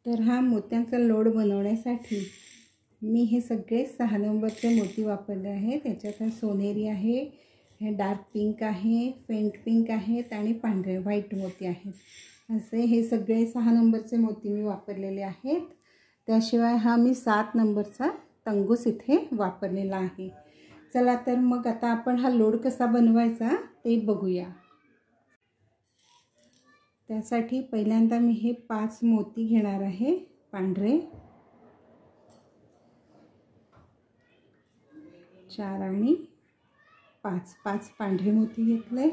तर हा मोत्यांचा लोड बनवण्यासाठी मी हे सगळे 6 नंबरचे मोती वापरले आहेत। त्याच्यात सोनेरी आहे, हे डार्क पिंक आहे, फेंट पिंक आहेत आणि पांढरे व्हाईट मोती आहेत। असे हे सगळे 6 नंबरचे मोती मी वापरलेले आहेत। त्याशिवाय हा मी 7 नंबरचा तंगूस इथे वापरलेला आहे। चला तर मग आता आपण हा लोड कसा बनवायचा ते बघूया। त्यासाठी पहिल्यांदा मी हे 5 मोती घेणार आहे पांढरे, 4 आणि 5 पांढरे मोती घेतले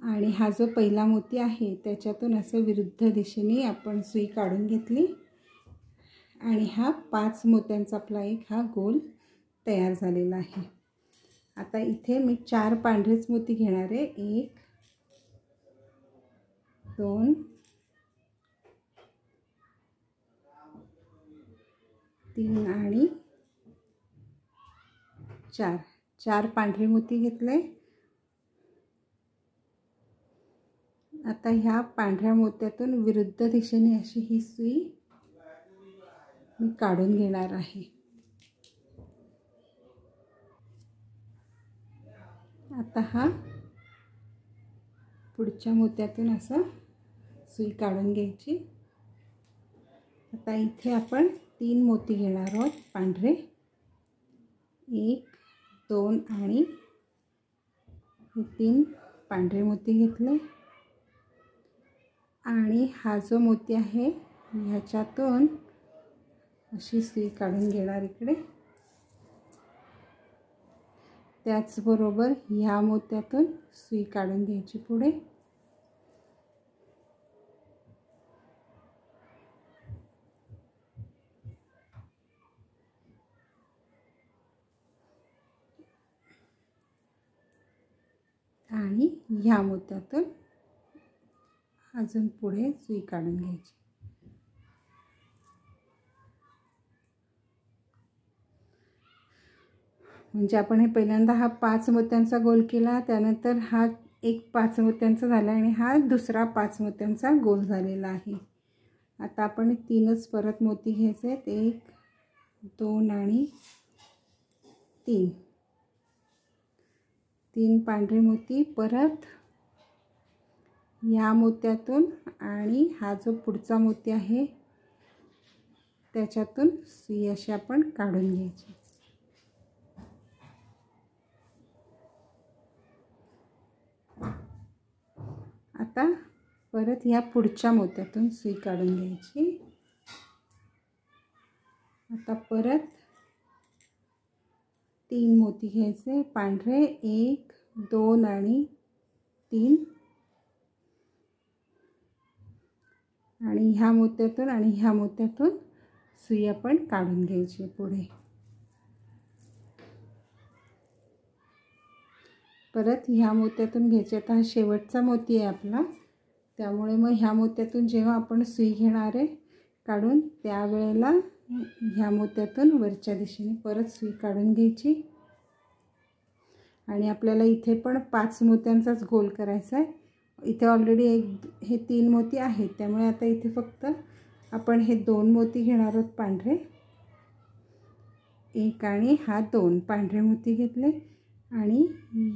आणि हा जो पहिला मोती आहे त्याच्यातून असं विरुद्ध दिशेने आपण सुई काढून घेतली आणि हा 5 मोत्यांचा आपला एक हा गोल तयार झालेला आहे। आता इथे मी 4 पांढरेच मोती घेणार आहे, 1 2 3 आणि 4 पांढरे मोती घेतले। आता ह्या पांढऱ्या मोत्यातून विरुद्ध दिशेने अशी ही सुई मी काढून घेणार आहे। आता हा पुढच्या मोत्यातून असं सुई काढून घ्यायची। आता इथे आपण 3 मोती घेणार आहोत पांढरे, 1 2 आणि 3 पांढरे मोती घेतले आणि हा जो मोती आहे ह्याच्यातून अशी सुई काढून घेणार इकडे। त्याचबरोबर ह्या मोत्यातून सुई काढून घ्यायची पुढे आणि ह्या मोत्यातून अजून पुढे सुई काढून घ्यायची। म्हणजे आपण हे पहिल्यांदा हा 5 मोत्यांचा गोल केला, त्यानंतर हा एक 5 मोत्यांचा झाला आणि हा दुसरा 5 मोत्यांचा गोल झालेला आहे। आता आपण 3च परत मोती घ्यायचे आहेत, 1 2 आणि 3 पांढरे मोती परत या मोत्यातून आणि हा जो पुढचा मोती आहे त्याच्यातून सुई अशी आपण काढून घ्यायची। आता परत या पुढच्या मोत्यातून सुई काढून घ्यायची। आता परत 3 मोती घ्यायचे पांढरे, 1 2 आणि 3 आणि ह्या मोत्यातून आणि ह्या मोत्यातून सुई आपण काढून घ्यायची पुढे। परत ह्या मोत्यातून घ्यायचे। आता हा शेवटचा मोती आहे आपला, त्यामुळे मग ह्या मोत्यातून जेव्हा आपण सुई घेणार आहे काढून त्यावेळेला ह्या मोत्यातून वरच्या दिशेने परत सुई काढून घ्यायची आणि आपल्याला इथे पण 5 मोत्यांचाच गोल करायचा आहे। इथे ऑलरेडी हे 3 मोती आहेत, त्यामुळे आता इथे फक्त आपण हे 2 मोती घेणार आहोत पांढरे, 1 आणि हा 2 पांढरे मोती घेतले आणि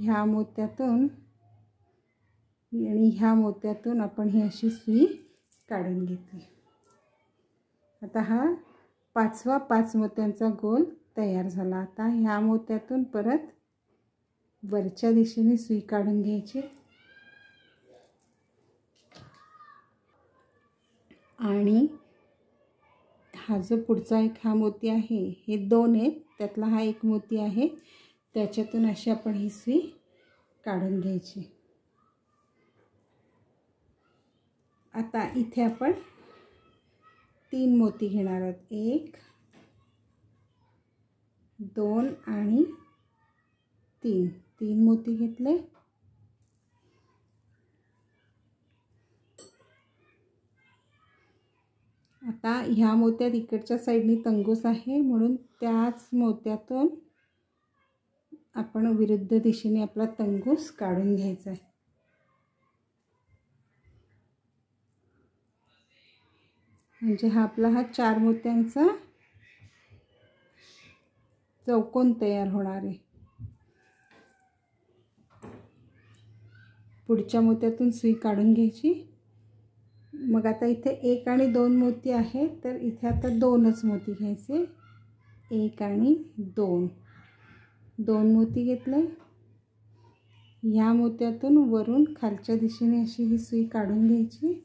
ह्या मोत्यातून आणि ह्या मोत्यातून आपण ही अशी सुई काढून घेतली। आता हा 5वा 5 मोत्यांचा गोल तयार झाला। आता ह्या मोत्यातून परत वरच्या दिशेने सुई काढून घ्यायची आणि हा जो पुढचा एक हा मोती आहे, हे 2 आहेत, त्यातला हा एक मोती आहे, त्याच्यातून अशी आपण ही सुई काढून घ्यायची। आता इथे आपण 3 मोती घेणार आहोत, 1 2 आणि 3 मोती घेतले। आता ह्या मोत्यात इकडच्या साईडनी तंगूस आहे, म्हणून त्याच मोत्यातून आपण विरुद्ध दिशेने आपला तंगूस काढून घ्यायचा आहे। म्हणजे हा आपला 4 मोत्यांचा चौकोन तयार होणार आहे. पुढच्या मोत्यातून सुई काढून घ्यायची. मग आता इथे 1 आणि 2 मोती आहेत, तर इथे आता 2च मोती घ्यायचे. 1 आणि 2 मोती घेतले. ह्या मोत्यातून वरून खालच्या दिशेने अशी ही सुई काढून घ्यायची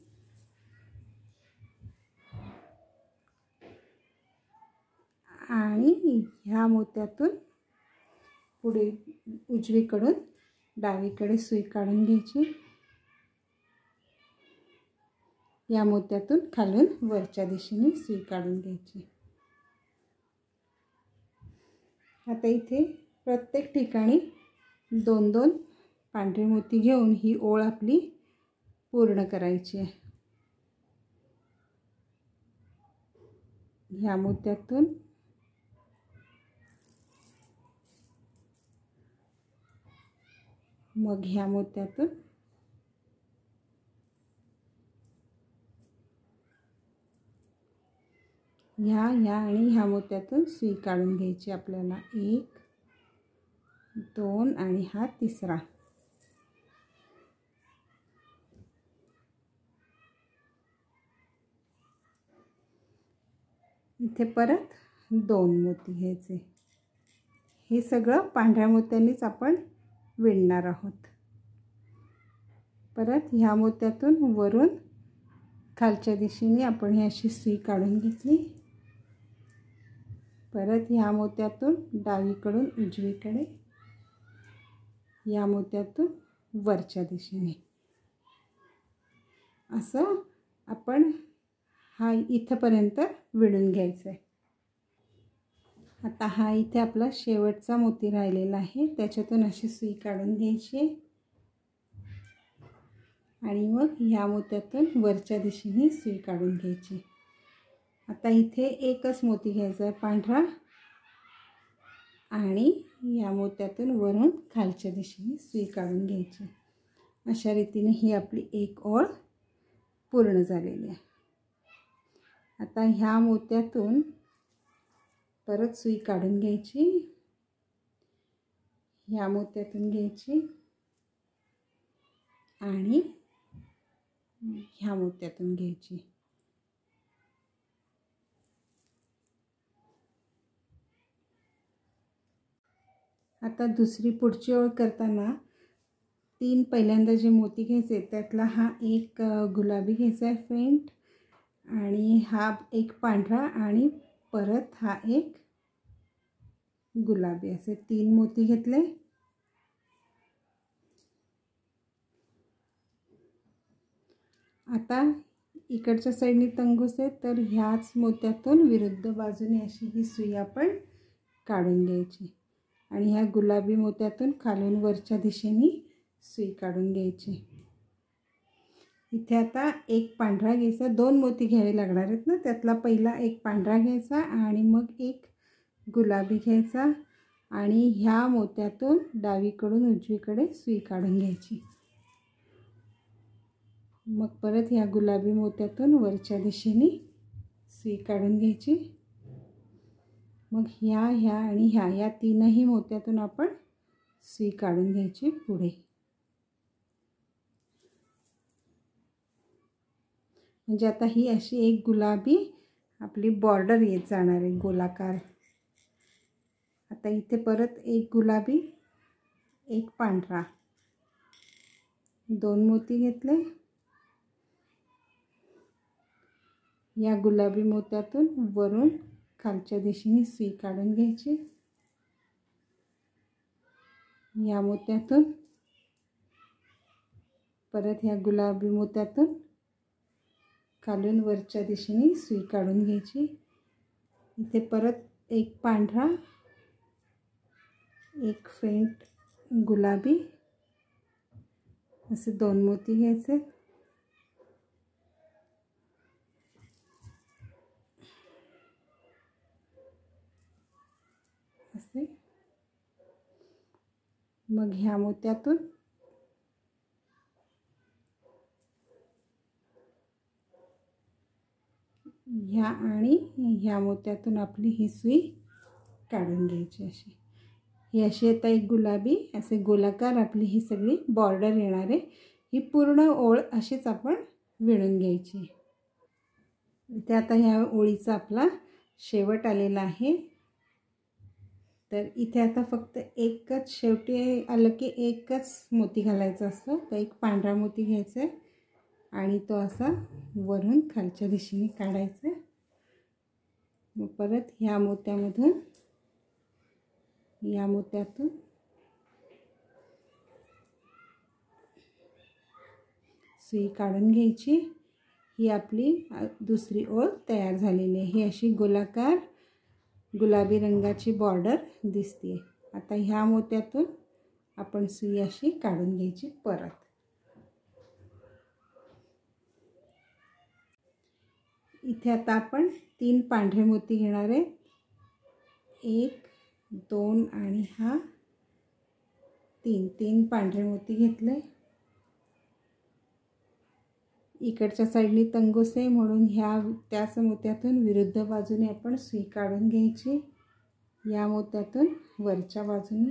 आणि ह्या मोत्यातून पुढे उजवीकडून डावीकडे सुई काढून घ्यायची. या मोत्यातून खालून वरच्या दिशेने सुई काढून घ्यायची. आता इथे प्रत्येक ठिकाणी 2-2 पांढरे मोती घेऊन ही ओळ आपली पूर्ण करायची आहे. ह्या मोत्यातून मग ह्या मोत्यातून ह्या आणि ह्या मोत्यातून सुई काढून घ्यायची आपल्याला. 1 2 आणि हा तिसरा. इथे परत 2 मोती घ्यायचे. हे सगळं पांढऱ्या मोत्यांनीच आपण विणणार आहोत. परत ह्या मोत्यातून वरून खालच्या दिशेने आपण ही अशी सुई काढून घेतली. परत ह्या मोत्यातून डावीकडून उजवीकडे, या मोत्यातून वरच्या दिशेने, असं आपण हा इथपर्यंत विणून घ्यायचं आहे. आता हा इथे आपला शेवटचा मोती राहिलेला आहे, त्याच्यातून अशी सुई काढून घ्यायची आणि मग ह्या मोत्यातून वरच्या दिशेने सुई काढून घ्यायची. आता इथे एकच मोती घ्यायचा आहे पांढरा आणि या मोत्यातून वरून खालच्या दिशेने सुई काढून घ्यायची. अशा रीतीने ही आपली एक ओळ पूर्ण झालेली आहे. आता ह्या मोत्यातून परत सुई काढून घ्यायची. ह्या मोत्यातून घ्यायची आणि ह्या मोत्यातून घ्यायची. आता दुसरी पुढची ओळ करताना 3 पहिल्यांदा जे मोती घ्यायचे त्यातला हा एक गुलाबी घ्यायचा आहे फेंट, आणि हा एक पांढरा आणि परत हा एक गुलाबी, असे 3 मोती घेतले. आता इकडच्या साईडने तंगूस आहे, तर ह्याच मोत्यातून विरुद्ध बाजूने अशी ही सुई आपण काढून घ्यायची आणि ह्या गुलाबी मोत्यातून खालून वरच्या दिशेने सुई काढून घ्यायची. इथे आता एक पांढरा घ्यायचा. 2 मोती घ्यावे लागणार आहेत ना, त्यातला पहिला एक पांढरा घ्यायचा आणि मग एक गुलाबी घ्यायचा आणि ह्या मोत्यातून डावीकडून उजवीकडे सुई काढून घ्यायची. मग परत ह्या गुलाबी मोत्यातून वरच्या दिशेने सुई काढून घ्यायची. मग ह्या आणि ह्या 3ही मोत्यातून आपण सुई काढून घ्यायची पुढे. म्हणजे आता ही अशी एक गुलाबी आपली बॉर्डर येत जाणार आहे गोलाकार. आता इथे परत एक गुलाबी, एक पांढरा, 2 मोती घेतले. या गुलाबी मोत्यातून वरून खालच्या दिशेने सुई काढून घ्यायची. या मोत्यातून परत ह्या गुलाबी मोत्यातून खालून वरच्या दिशेने सुई काढून घ्यायची. इथे परत एक पांढरा, एक फेंट गुलाबी, असे 2 मोती घ्यायचे. असे मग ह्या मोत्यातून ह्या आणि ह्या मोत्यातून आपली ही सुई काढून घ्यायची अशी. ही अशी आता एक गुलाबी असे गोलाकार आपली ही सगळी बॉर्डर येणार आहे. ही पूर्ण ओळ अशीच आपण विणून घ्यायची. इथे आता ह्या ओळीचा आपला शेवट आलेला आहे. तर इथे आता फक्त एकच शेवटी आलं की एकच मोती घालायचा असतो. तर एक पांढरा मोती घ्यायचा आहे आणि तो असा वरून खालच्या दिशेने काढायचा. मग परत ह्या मोत्यामधून या मोत्यातून सुई काढून घ्यायची. ही आपली दुसरी ओळ तयार झालेली आहे. ही अशी गोलाकार गुलाबी रंगाची बॉर्डर दिसते. आता ह्या मोत्यातून आपण सुई अशी काढून घ्यायची परत. इथे आता आपण 3 पांढरे मोती घेणार आहे. 1 2 आणि हा 3 पांढरे मोती घेतले. इकडच्या साईडनी तंगूस आहे म्हणून त्याच मोत्यातून विरुद्ध बाजूने आपण सुई काढून घ्यायची. या मोत्यातून वरच्या बाजूने.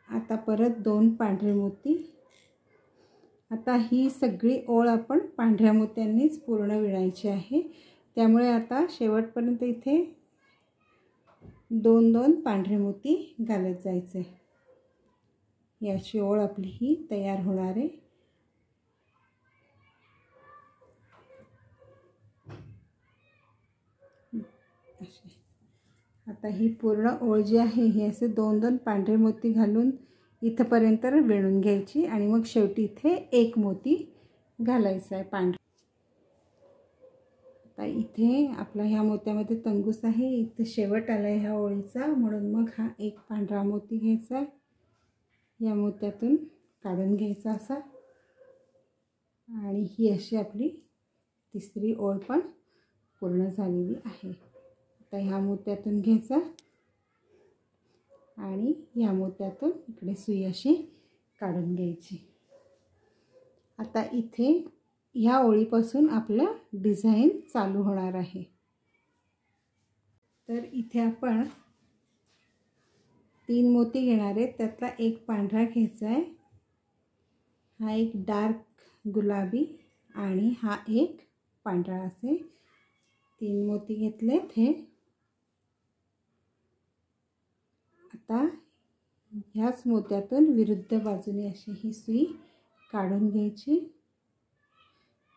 आता परत 2 पांढरे मोती. आता ही सगळी ओळ आपण पांढऱ्या मोत्यांनीच पूर्ण विणायची आहे. त्यामुळे आता शेवटपर्यंत इथे 2-2 पांढरे मोती घालत जायचे. याची ओळ आपली ही तयार होणार आहे. आता ही पूर्ण ओळ जी आहे ही असे 2-2 पांढरे मोती घालून इथपर्यंत विणून घ्यायची आणि मग शेवटी इथे एक मोती घालायचा आहे पांढरा. आता इथे आपला ह्या मोत्यामध्ये तंगूस आहे. इथे शेवट आला आहे ह्या ओळीचा म्हणून मग हा एक पांढरा मोती घ्यायचा. या मोत्यातून काढून घ्यायचा असा आणि ही अशी आपली तिसरी ओळ पण पूर्ण झालेली आहे. आता ह्या मोत्यातून घ्यायचा आणि ह्या मोत्यातून इकडे सुई अशी काढून घ्यायची. आता इथे ह्या ओळीपासून आपलं डिझाईन चालू होणार आहे. तर इथे आपण 3 मोती घेणार आहेत. त्यातला एक पांढरा घ्यायचा आहे. हा एक डार्क गुलाबी आणि हा एक पांढरा असे 3 मोती घेतलेत. हे आता ह्याच मोत्यातून विरुद्ध बाजूने अशी ही सुई काढून घ्यायची.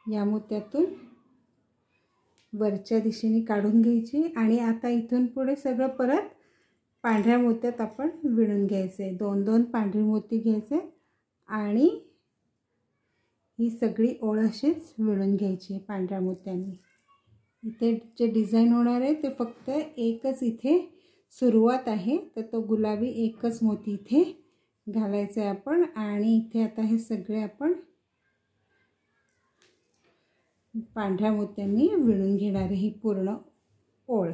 या मोत्यातून वरच्या दिशेने काढून घ्यायची आणि आता इथून पुढे सगळं परत पांढऱ्या मोत्यात आपण विणून घ्यायचे. 2-2 पांढरे मोती घ्यायचे आणि ही सगळी ओळ अशीच विणून घ्यायची पांढऱ्या मोत्यांनी. इथे जे डिझाईन होणार आहे ते फक्त एकच इथे सुरुवात आहे. तर तो गुलाबी एकच मोती इथे घालायचा आहे आपण आणि इथे आता हे सगळे आपण पांढऱ्या मोत्यांनी विणून घेणार आहे ही पूर्ण ओळ.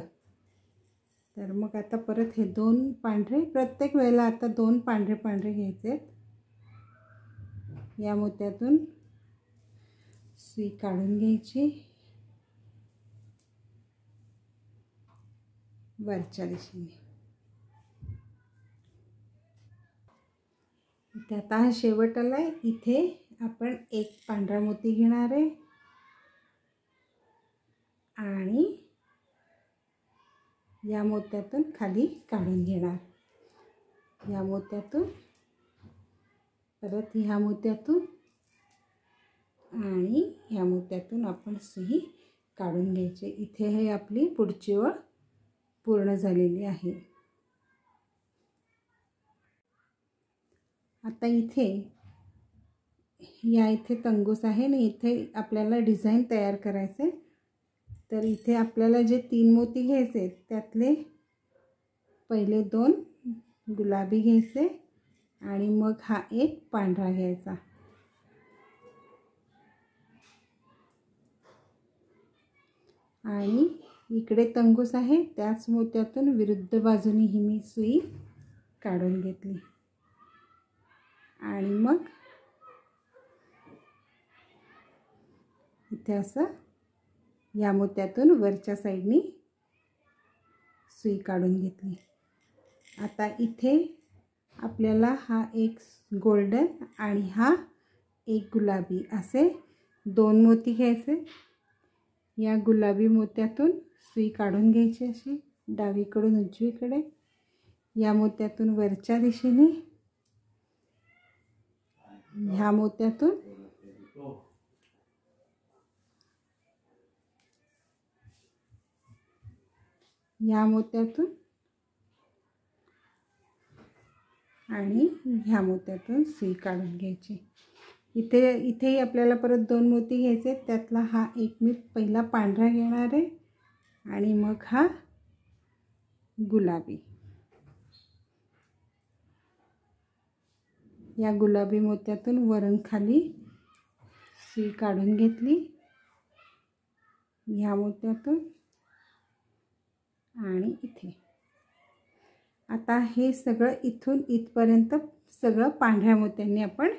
तर मग आता परत हे 2 पांढरे प्रत्येक वेळेला आता 2 पांढरे पांढरे घ्यायचे. या मोत्यातून सुई काढून घ्यायची वरच्या दिशेने. इथे आता हा शेवट आलाय. इथे आपण एक पांढरा मोती घेणार आहे आणि या मोत्यातून खाली काढून घेणार. या मोत्यातून परत ह्या मोत्यातून आणि ह्या मोत्यातून आपण सुई काढून घ्यायची. इथे हे आपली पुढची ओळ पूर्ण झालेली आहे. आता इथे इथे तंगूस आहे आणि इथे आपल्याला डिझाईन तयार करायचं आहे. तर इथे आपल्याला जे 3 मोती घ्यायचे त्यातले पहिले 2 गुलाबी घ्यायचे आणि मग हा एक पांढरा घ्यायचा. आणि इकडे तंगूस आहे त्याच मोत्यातून विरुद्ध बाजूने ही मी सुई काढून घेतली आणि मग इथे असं या मोत्यातून वरच्या साईडनी सुई काढून घेतली। आता इथे आपल्याला हा एक गोल्डन आणि हा एक गुलाबी असे 2 मोती घ्यायचे। या गुलाबी मोत्यातून सुई काढून घ्यायची अशी डावीकडून उजवीकडे। या मोत्यातून वरच्या दिशेने, ह्या मोत्यातून या मोत्यातून आणि ह्या मोत्यातून सुई काढून घ्यायची। इथेही आपल्याला परत 2 मोती घ्यायचे। त्यातला हा एक मी पहिला पांढरा घेणार आहे आणि मग हा गुलाबी। या गुलाबी मोत्यातून वरून खाली सुई काढून घेतली, ह्या मोत्यातून आणि इथे। आता हे सगळं इथून इथपर्यंत सगळं पांढऱ्या मोत्यांनी आपण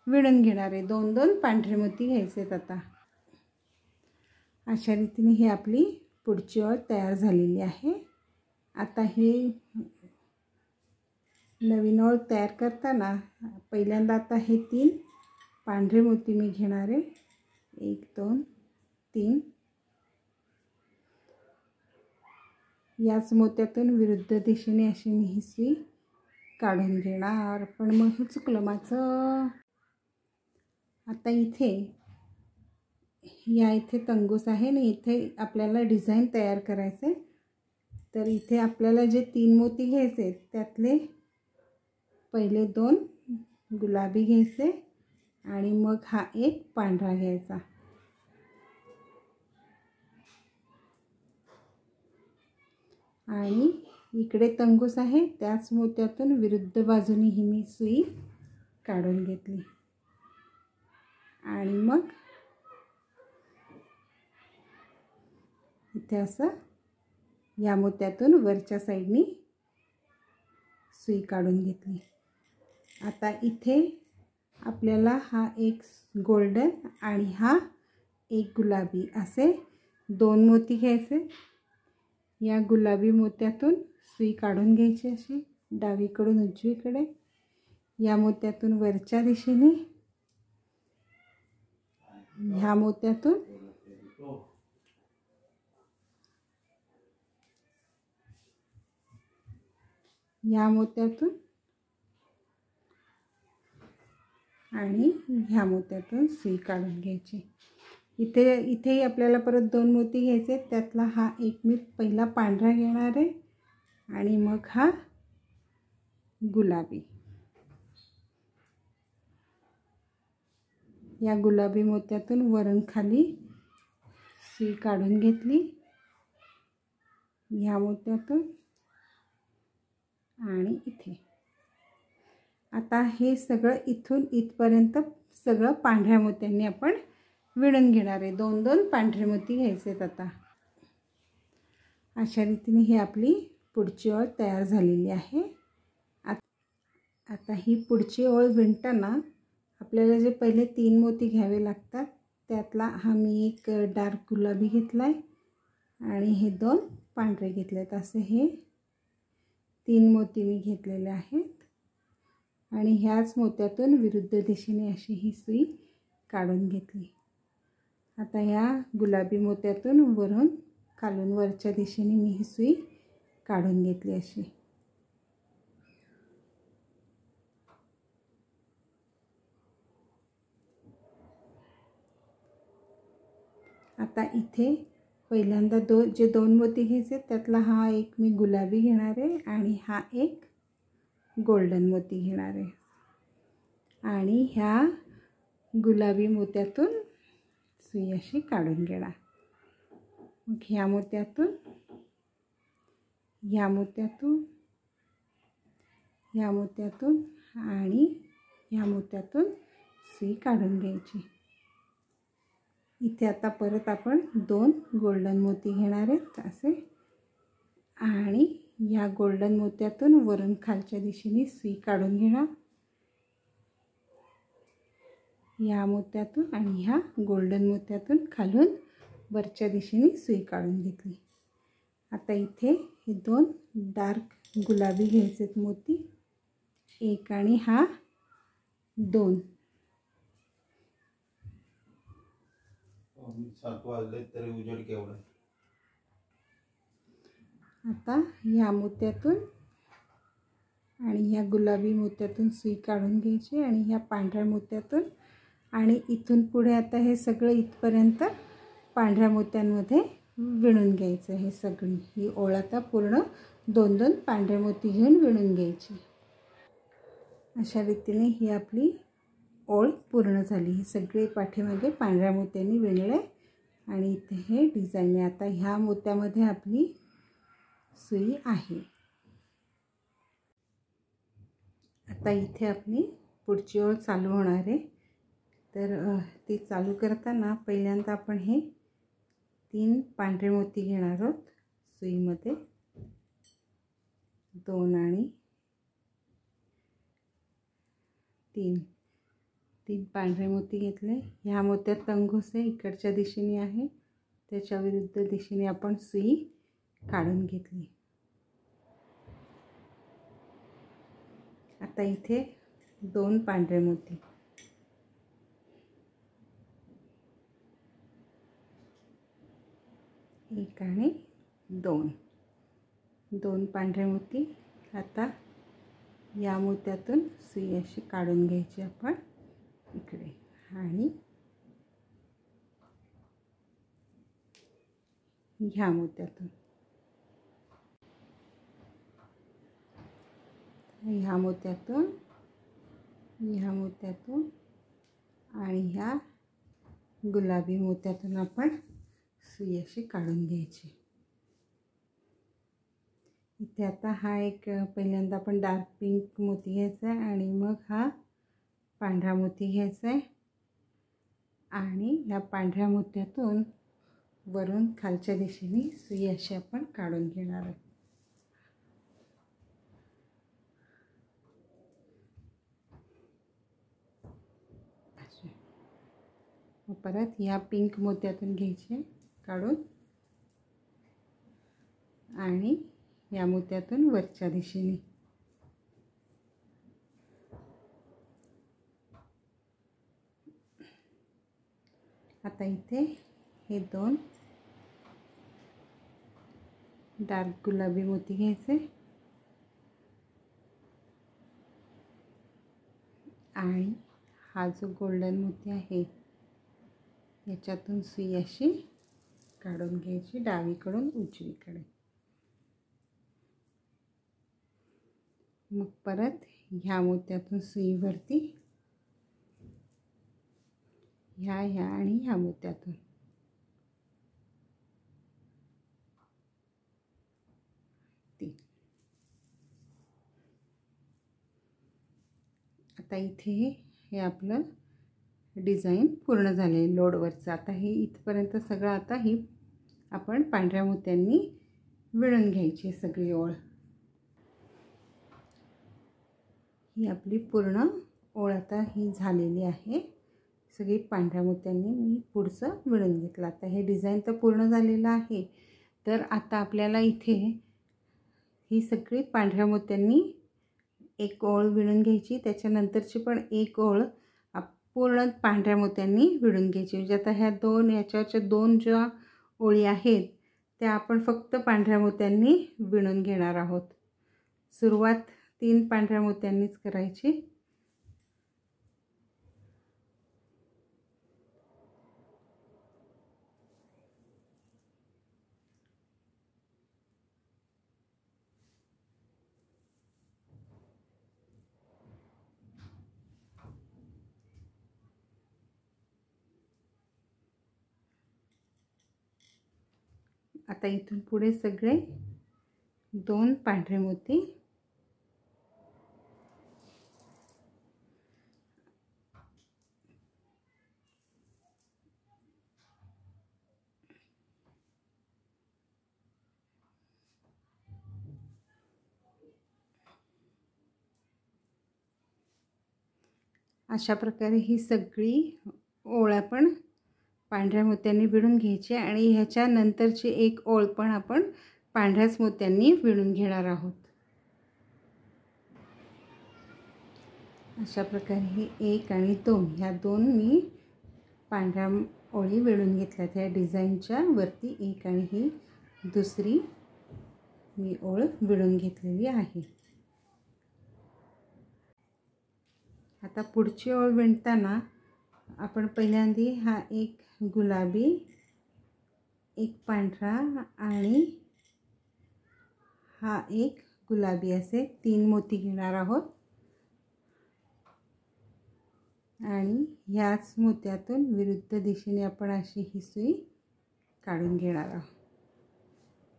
विणून घेणार आहे। 2-2 पांढरे मोती घ्यायचे। आता अशा रीतीने ही आपली पुढची ओळ तयार झालेली आहे। आता ही नवीन ओळ तयार करताना पहिल्यांदा आता हे 3 पांढरे मोती मी घेणार आहे। 1 2 3। याच मोत्यातून विरुद्ध दिशेने अशी मी ही सुई काढून घेणार। पण मग हे चुकलं माझं। आता इथे इथे तंगूस आहे आणि इथे आपल्याला डिझाईन तयार करायचे। तर इथे आपल्याला जे 3 मोती घ्यायचे त्यातले पहिले 2 गुलाबी घ्यायचे आणि मग हा एक पांढरा घ्यायचा। आणि इकडे तंगूस आहे त्याच मोत्यातून विरुद्ध बाजूने ही मी सुई काढून घेतली आणि मग इथे असं या मोत्यातून वरच्या साईडनी सुई काढून घेतली। आता इथे आपल्याला हा एक गोल्डन आणि हा एक गुलाबी असे 2 मोती घ्यायचे। या गुलाबी मोत्यातून सुई काढून घ्यायची अशी डावीकडून उजवीकडे। या मोत्यातून वरच्या दिशेने, ह्या मोत्यातून या मोत्यातून आणि ह्या मोत्यातून सुई काढून घ्यायची। इथेही आपल्याला परत 2 मोती घ्यायचे। त्यातला हा एक मी पहिला पांढरा घेणार आहे आणि मग हा गुलाबी। या गुलाबी मोत्यातून वरून खाली सुई काढून घेतली, ह्या मोत्यातून आणि इथे। आता हे सगळं इथून इथपर्यंत सगळं पांढऱ्या मोत्यांनी आपण विणून घेणार आहे। 2-2 पांढरे मोती घ्यायचे। आता अशा रीतीने ही आपली पुढची ओळ तयार झालेली आहे। आता ही पुढची ओळ विणताना आपल्याला जे पहिले 3 मोती घ्यावे लागतात त्यातला हा मी एक डार्क गुलाबी घेतलाय आणि हे 2 पांढरे घेतलेत। असे हे 3 मोती मी घेतलेले आहेत आणि ह्याच मोत्यातून विरुद्ध दिशेने अशी ही सुई काढून घेतली। आता या गुलाबी मोत्यातून वरून खालून वरच्या दिशेने मी ही सुई काढून घेतली अशी। आता इथे पहिल्यांदा जे 2 मोती घ्यायचे त्यातला हा एक मी गुलाबी घेणार आहे आणि हा एक गोल्डन मोती घेणार आहे आणि ह्या गुलाबी मोत्यातून सुई अशी काढून घेणार। मग ह्या मोत्यातून, ह्या मोत्यातून, ह्या मोत्यातून आणि ह्या मोत्यातून सुई काढून घ्यायची। इथे आता परत आपण 2 गोल्डन मोती घेणार आहेत असे आणि ह्या गोल्डन मोत्यातून वरून खालच्या दिशेने सुई काढून घेणार, या मोत्यातून आणि ह्या गोल्डन मोत्यातून खालून वरच्या दिशेने सुई काढून घेतली. आता इथे हे 2 डार्क गुलाबी घ्यायचेत मोती, एक आणि हा 2. आता ह्या मोत्यातून आणि ह्या गुलाबी मोत्यातून सुई काढून घ्यायची आणि ह्या पांढऱ्या मोत्यातून, आणि इथून पुढे आता हे सगळं इथपर्यंत पांढऱ्या मोत्यांमध्ये विणून घ्यायचं. हे सगळी ही ओळ आता पूर्ण 2-2 पांढरे मोती घेऊन विणून घ्यायची. अशा रीतीने ही आपली ओळ पूर्ण झाली. ही सगळे पाठीमागे पांढऱ्या मोत्यांनी विणले आणि इथे हे डिझाईन आहे. आता ह्या मोत्यामध्ये आपली सुई आहे. आता इथे आपली पुढची ओळ चालू होणार आहे. तर ती चालू करताना पहिल्यांदा आपण हे 3 पांढरे मोती घेणार आहोत सुईमध्ये. 2 आणि 3 पांढरे मोती घेतले. ह्या मोत्यात तंगोसे इकडच्या दिशेने आहे, त्याच्या विरुद्ध दिशेने आपण सुई काढून घेतली. आता इथे 2 पांढरे मोती, एक आणि 2 पांढरे मोती. आता या मोत्यातून सुई अशी काढून घ्यायची आपण इकडे, आणि ह्या मोत्यातून, ह्या मोत्यातून, ह्या मोत्यातून आणि ह्या गुलाबी मोत्यातून आपण सुई अशी काढून घ्यायची. इथे आता हा एक पहिल्यांदा आपण डार्क पिंक मोती घ्यायचा आहे आणि मग हा पांढरा मोती घ्यायचा आहे आणि ह्या पांढऱ्या मोत्यातून वरून खालच्या दिशेने सुई अशी आपण काढून घेणार आहे. परत ह्या पिंक मोत्यातून घ्यायचे काढून आणि या मोत्यातून वरच्या दिशेने. आता इथे हे 2 डार्क गुलाबी मोती घ्यायचे आणि हा जो गोल्डन मोती आहे याच्यातून सुई अशी काढून घ्यायची डावीकडून उजवीकडे. मग परत ह्या मोत्यातून सुईवरती, ह्या आणि ह्या मोत्यातून. आता इथे हे आपलं डिझाईन पूर्ण झाले लोडवरचं. आता हे इथपर्यंत सगळं आता ही आपण पांढऱ्या मोत्यांनी विणून घ्यायची सगळी ओळ. ही आपली पूर्ण ओळ आता ही झालेली आहे. सगळी पांढऱ्या मोत्यांनी मी पुढचं विणून घेतलं. आता हे डिझाईन तर पूर्ण झालेलं आहे. तर आता आपल्याला इथे ही सगळी पांढऱ्या मोत्यांनी एक ओळ विणून घ्यायची, त्याच्यानंतरची पण एक ओळ पूर्ण पांढऱ्या मोत्यांनी विणून घ्यायची. म्हणजे आता ह्या 2 याच्यावरच्या 2 ज्या ओळी आहेत त्या आपण फक्त पांढऱ्या मोत्यांनी विणून घेणार आहोत. सुरुवात 3 पांढऱ्या मोत्यांनीच करायची. आता इथून पुढे सगळे 2 पांढरे मोती, अशा प्रकारे ही सगळी ओळ आपण पांढऱ्या मोत्यांनी विणून घ्यायची आणि ह्याच्या नंतरची एक ओळ पण आपण पांढऱ्याच मोत्यांनी विणून घेणार आहोत। अशा प्रकारे हे 1 आणि 2 ह्या दोन मी पांढऱ्या ओळी विणून घेतल्या। त्या डिझाईनच्या वरती 1 आणि ही दुसरी मी ओळ विणून घेतलेली आहे। आता पुढची ओळ विणताना आपण पहिल्यांदा हा एक गुलाबी, एक पांढरा आणि हा एक गुलाबी असे 3 मोती घेणार आहोत आणि ह्याच मोत्यातून विरुद्ध दिशेने आपण अशी ही सुई काढून घेणार आहोत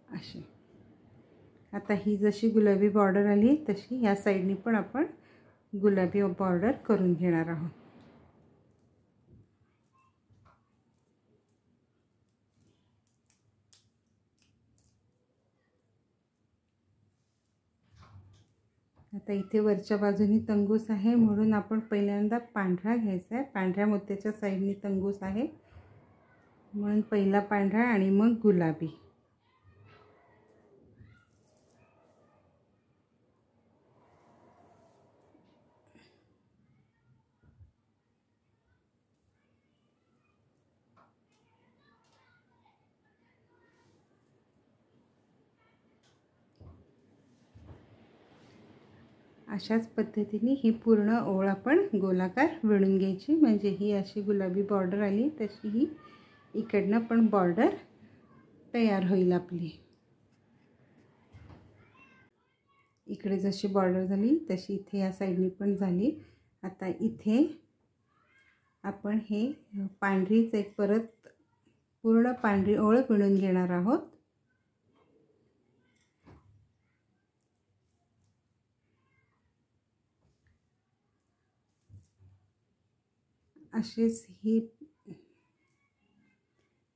अशी। आता ही जशी गुलाबी बॉर्डर आली तशी ह्या साइडनी पण आपण गुलाबी बॉर्डर करून घेणार आहोत। आता इथे वरच्या बाजूनी तंगूस आहे म्हणून आपण पहिल्यांदा पांढरा घ्यायचा आहे। पांढऱ्या मोत्याच्या साइडनी तंगूस आहे म्हणून पहिला पांढरा आणि मग गुलाबी। अशाच पद्धतीने ही पूर्ण ओळ आपण गोलाकार विणून घ्यायची। म्हणजे ही अशी गुलाबी बॉर्डर आली तशी ही इकडनं पण बॉर्डर तयार होईल आपली। इकडे जशी बॉर्डर झाली तशी इथे या साइडनी पण झाली। आता इथे आपण हे पांढरीच एक परत पूर्ण पांढरी ओळ विणून घेणार आहोत। अशीच ही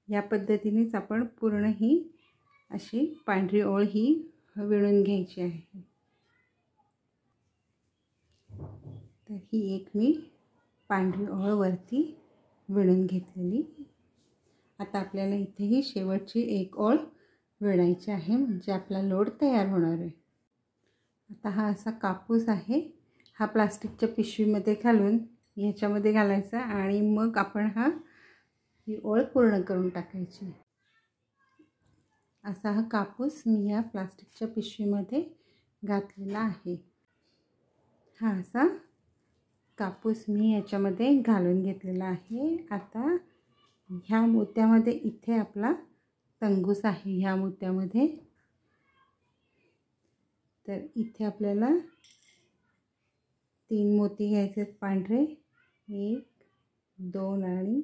या पद्धतीनेच आपण पूर्ण ही अशी पांढरी ओळ ही विणून घ्यायची आहे। तर ही एक मी पांढरी ओळ वरती विणून घेतलेली। आता आपल्याला इथे ही शेवटची एक ओळ विणायची आहे म्हणजे आपला लोड तयार होणार आहे। आता हा असा कापूस आहे, हा प्लास्टिकच्या पिशवीमध्ये घालून ह्याच्यामध्ये घालायचा आणि मग आपण ही ओळ पूर्ण करून टाकायची। असा हा कापूस मी या प्लास्टिकच्या पिशवीमध्ये घातलेला आहे। हा असा कापूस मी याच्यामध्ये घालून घेतलेला आहे। आता ह्या मोत्यामध्ये इथे आपला तंगूस आहे ह्या मोत्यामध्ये, तर इथे आपल्याला 3 मोती घ्यायचे आहेत पांढरे, 1 2 आणि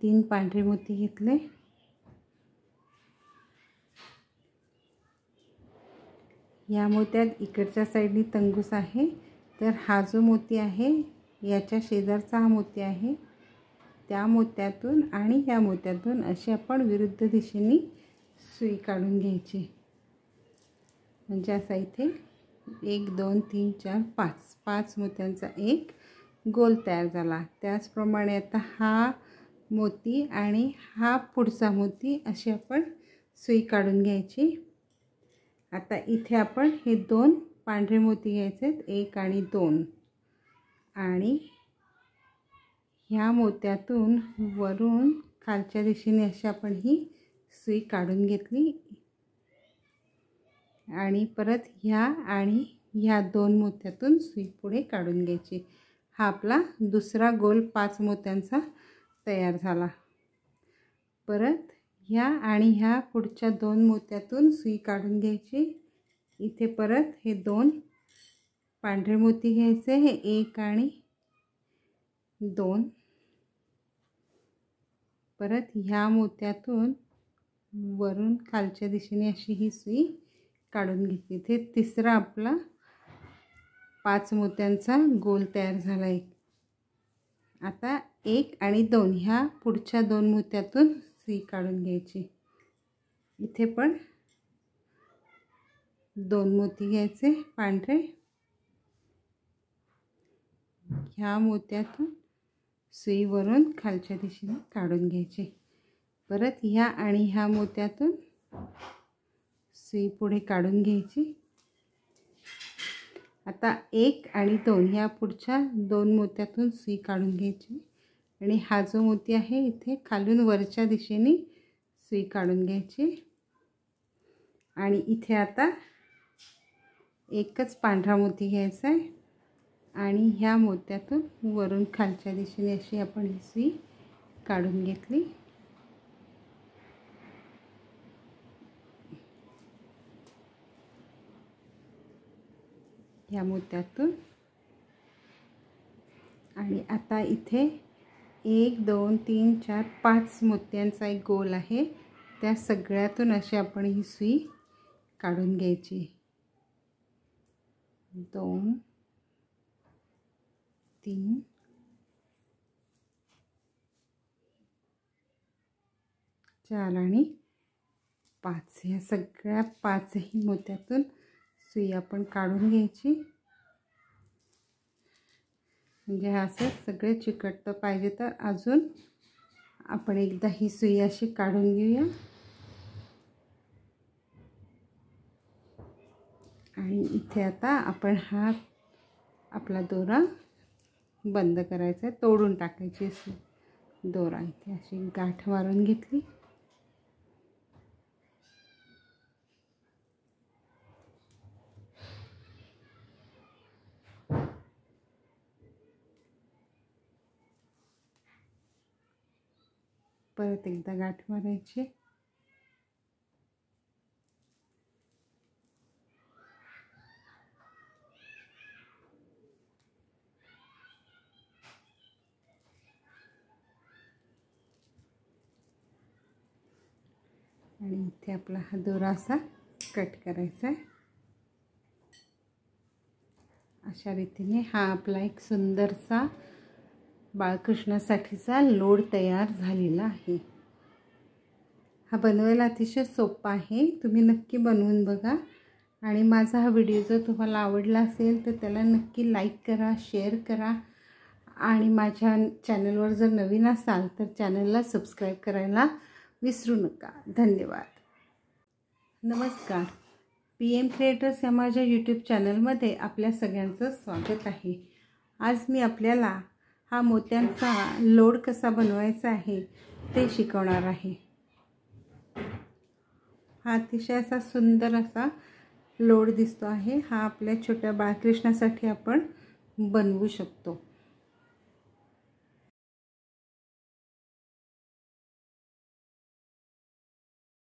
3 पांढरे मोती घेतले। या मोत्यात इकडच्या साइडनी तंगूस आहे, तर हा जो मोती आहे याच्या शेजारचा हा मोती आहे, त्या मोत्यातून आणि ह्या मोत्यातून अशी आपण विरुद्ध दिशेने सुई काढून घ्यायची। म्हणजे असा इथे 1 2 3 4 5 मोत्यांचा एक गोल तयार झाला। त्याचप्रमाणे आता हा मोती आणि हा पुढचा मोती अशी आपण सुई काढून घ्यायची। आता इथे आपण हे 2 पांढरे मोती घ्यायचे आहेत, 1 आणि 2, आणि ह्या मोत्यातून वरून खालच्या दिशेने अशी आपण ही सुई काढून घेतली आणि परत ह्या आणि ह्या 2 मोत्यातून सुई पुढे काढून घ्यायची। हा आपला दुसरा गोल 5 मोत्यांचा तयार झाला। परत ह्या आणि ह्या पुढच्या 2 मोत्यातून सुई काढून घ्यायची। इथे परत हे 2 पांढरे मोती घ्यायचे, हे 1 आणि 2, परत ह्या मोत्यातून वरून खालच्या दिशेने अशी ही सुई काढून घेतली। इथे तिसरा आपला 5 मोत्यांचा गोल तयार झाला आहे। आता 1 आणि 2 ह्या पुढच्या 2 मोत्यातून सुई काढून घ्यायची। इथे पण 2 मोती घ्यायचे पांढरे, ह्या मोत्यातून सुईवरून खालच्या दिशेने काढून घ्यायचे। परत ह्या आणि ह्या मोत्यातून सुई पुढे काढून घ्यायची। आता 1 आणि 2 या पुढच्या 2 मोत्यातून सुई काढून घ्यायची आणि हा जो मोती आहे इथे खालून वरच्या दिशेने सुई काढून घ्यायची आणि इथे आता एकच पांढरा मोती घ्यायचा आहे आणि ह्या मोत्यातून वरून खालच्या दिशेने अशी आपण ही सुई काढून घेतली। ह्या मोत्यातून आणि आता इथे 1 2 3 4 5 मोत्यांचा एक गोल आहे, त्या सगळ्यातून अशी आपण ही सुई काढून घ्यायची। 2 3 4 आणि 5 या सगळ्या 5ही मोत्यातून सुई आपण काढून घ्यायची। म्हणजे हा असं सगळे चिकटतं पाहिजे तर अजून आपण एकदा ही सुई अशी काढून घेऊया आणि इथे आता आपण हा आपला दोरा बंद करायचा आहे, तोडून टाकायची सुई। दोरा इथे अशी गाठ मारून घेतली। परत एकदा गाठ मारायची आणि इथे आपला हा दोरा असा कट करायचा आहे। अशा रीतीने हा आपला एक सुंदरसा बाळकृष्णासाठीचा लोड तयार झालेला आहे। हा बनवायला अतिशय सोपा आहे, तुम्ही नक्की बनवून बघा आणि माझा हा व्हिडिओ जर तुम्हाला आवडला असेल तर त्याला नक्की लाईक करा, शेअर करा आणि माझ्या चॅनलवर जर नवीन असाल तर चॅनलला सबस्क्राईब करायला विसरू नका। धन्यवाद। नमस्कार, PM क्रिएटर्स या माझ्या यूट्यूब चॅनलमध्ये आपल्या सगळ्यांचं स्वागत आहे। आज मी आपल्याला हा मोत्यांचा लोड कसा बनवायचा आहे ते शिकवणार आहे। हा अतिशय असा सुंदर असा लोड दिसतो आहे, हा आपल्या छोट्या बाळकृष्णासाठी आपण बनवू शकतो।